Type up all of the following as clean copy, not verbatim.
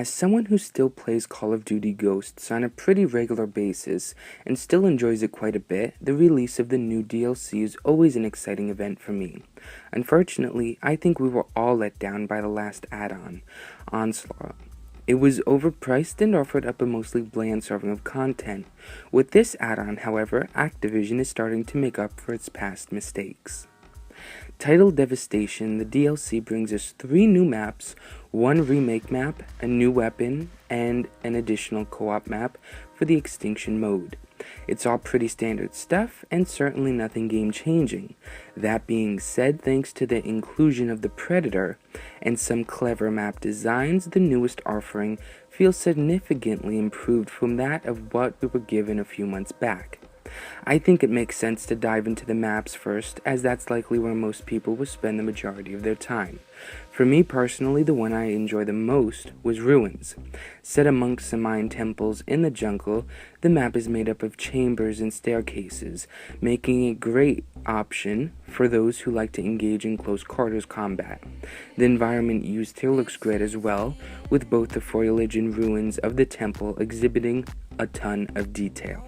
As someone who still plays Call of Duty Ghosts on a pretty regular basis and still enjoys it quite a bit, the release of the new DLC is always an exciting event for me. Unfortunately, I think we were all let down by the last add-on, Onslaught. It was overpriced and offered up a mostly bland serving of content. With this add-on, however, Activision is starting to make up for its past mistakes. Titled Devastation, the DLC brings us 3 new maps, 1 remake map, a new weapon, and an additional co-op map for the Extinction mode. It's all pretty standard stuff, and certainly nothing game-changing. That being said, thanks to the inclusion of the Predator and some clever map designs, the newest offering feels significantly improved from that of what we were given a few months back. I think it makes sense to dive into the maps first, as that's likely where most people will spend the majority of their time. For me personally, the one I enjoy the most was Ruins. Set amongst some Mayan temples in the jungle, the map is made up of chambers and staircases, making a great option for those who like to engage in close quarters combat. The environment used here looks great as well, with both the foliage and ruins of the temple exhibiting a ton of detail.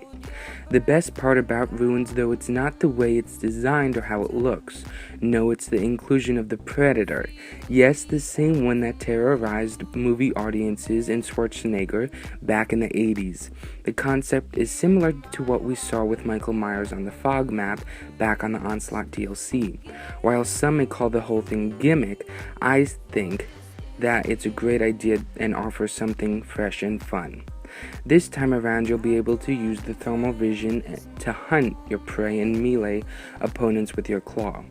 The best part about Ruins, though, it's not the way it's designed or how it looks. No, it's the inclusion of the Predator. Yes, the same one that terrorized movie audiences in Schwarzenegger back in the 80s. The concept is similar to what we saw with Michael Myers on the Fog map back on the Onslaught DLC. While some may call the whole thing gimmick, I think that it's a great idea and offers something fresh and fun. This time around, you'll be able to use the thermal vision to hunt your prey and melee opponents with your claw.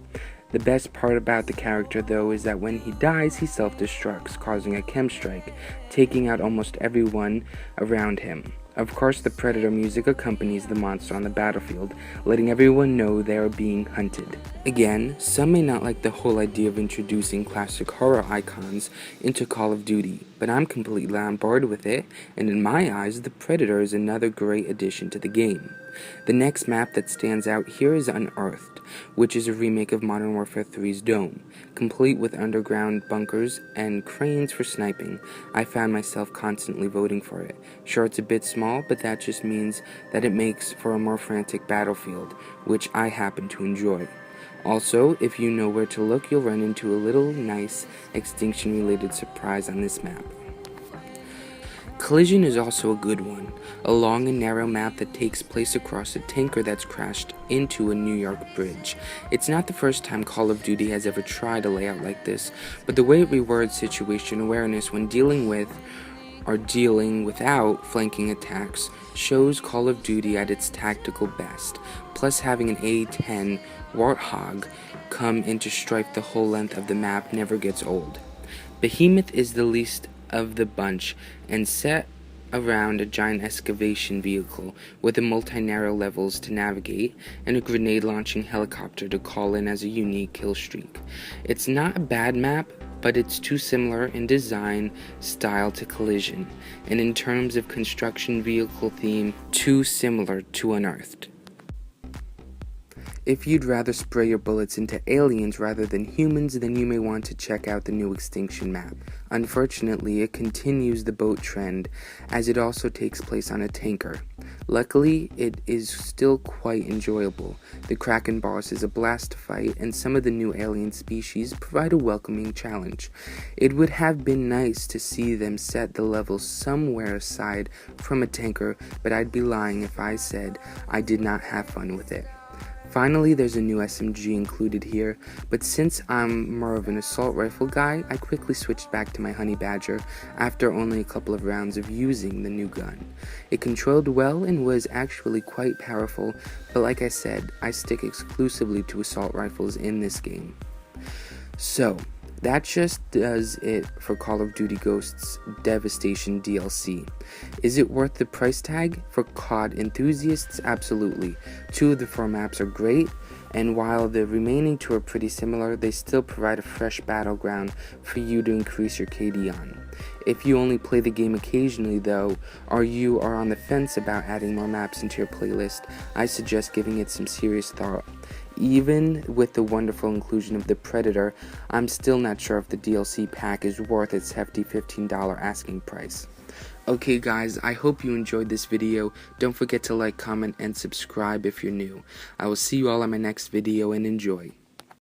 The best part about the character, though, is that when he dies, he self-destructs, causing a chem strike, taking out almost everyone around him. Of course, the Predator music accompanies the monster on the battlefield, letting everyone know they are being hunted. Again, some may not like the whole idea of introducing classic horror icons into Call of Duty, but I'm completely on board with it, and in my eyes, the Predator is another great addition to the game. The next map that stands out here is Unearthed, which is a remake of Modern Warfare 3's Dome, complete with underground bunkers and cranes for sniping. I found myself constantly voting for it. Sure, it's a bit small, but that just means that it makes for a more frantic battlefield, which I happen to enjoy. Also, if you know where to look, you'll run into a little nice Extinction-related surprise on this map. Collision is also a good one, a long and narrow map that takes place across a tanker that's crashed into a New York bridge. It's not the first time Call of Duty has ever tried a layout like this, but the way it rewards situation awareness when dealing with or dealing without flanking attacks shows Call of Duty at its tactical best. Plus, having an A-10 Warthog come in to strike the whole length of the map never gets old. Behemoth is the least of the bunch and set around a giant excavation vehicle with a multi-narrow levels to navigate and a grenade launching helicopter to call in as a unique kill streak. It's not a bad map, but it's too similar in design style to Collision, and in terms of construction vehicle theme, too similar to Unearthed. If you'd rather spray your bullets into aliens rather than humans, then you may want to check out the new Extinction map. Unfortunately, it continues the boat trend, as it also takes place on a tanker. Luckily, it is still quite enjoyable. The Kraken boss is a blast to fight, and some of the new alien species provide a welcoming challenge. It would have been nice to see them set the level somewhere aside from a tanker, but I'd be lying if I said I did not have fun with it. Finally, there's a new SMG included here, but since I'm more of an assault rifle guy, I quickly switched back to my Honey Badger after only a couple of rounds of using the new gun. It controlled well and was actually quite powerful, but like I said, I stick exclusively to assault rifles in this game. So, that just does it for Call of Duty Ghosts Devastation DLC. Is it worth the price tag? For COD enthusiasts, absolutely. 2 of the 4 maps are great, and while the remaining 2 are pretty similar, they still provide a fresh battleground for you to increase your KD on. If you only play the game occasionally though, or you are on the fence about adding more maps into your playlist, I suggest giving it some serious thought. even with the wonderful inclusion of the Predator, I'm still not sure if the DLC pack is worth its hefty $15 asking price. Okay guys, I hope you enjoyed this video. Don't forget to like, comment, and subscribe if you're new. I will see you all in my next video, and enjoy.